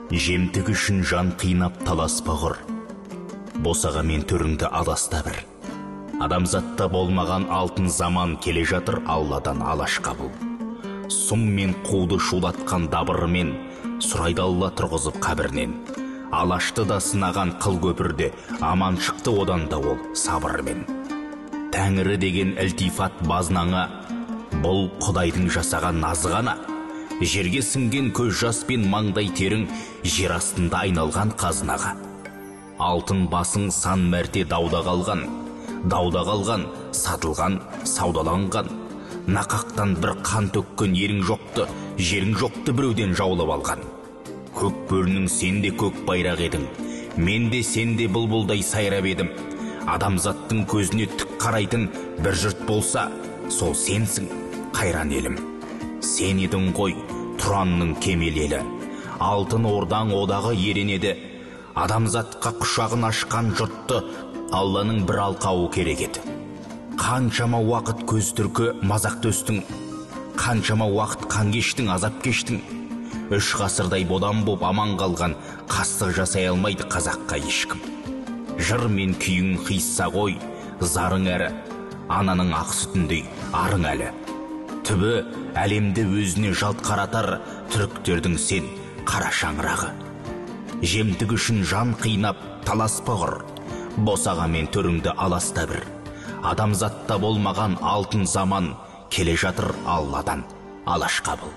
Жемтік үшін жан қинап таласпа құр, босаға мен төріңді аласта бір. Адамзатта болмаған алтын заман келе жатыр Алладан алаш қабыл. Сұм мен қуды шулатқан дабырымен сұрайды Алла тұрғызып қабірінен. Алашты да сынаған қыл көпірде аман шықты одан да ол сабырмен. Тәңірі деген ілтифат базнаңа, бұл Құдайдың жасаған назғана. Жерге сіңген көз жас пен маңдай терің жер астында айналған қазынаға. Алтын басың сан мәрте дауда қалған, сатылған, саудаланған. Нақақтан бір қан төккен ерің жоқты, жерің жоқты біреуден жаулап алған. Көк бөрінің сенде көк байрақ едің, мен де сенде бұлбұлдай сайрап едім. Адамзаттың көзіне түк қарайтын бір жұрт болса, сол сенсің, қайран елім. Сен едің ғой Тұранның кемелелі, алтын ордаң одағы еренеді. Адамзатқа құшағын ашқан жұртты Алланың бір алқауы керек еді. Қаншама уақыт көз түркі мазақ төстің, қаншама уақыт қан кештің, азап кештің. 3 ғасырдай бодан боп аман қалған қастық жасай алмайды қазаққа ешкім. Жыр мен күйің қисса ғой, зарың әрі, ананың ақ сүтіндей арың әлі. Түбі әлемді өзіне жалт қаратар түріктердің сен қара шаңырағы. Жемтік үшін жан қинап таласпа құр, босаға мен төріңді аласта бір. Адамзатта болмаған алтын заман келе жатыр Алладан алаш қабыл.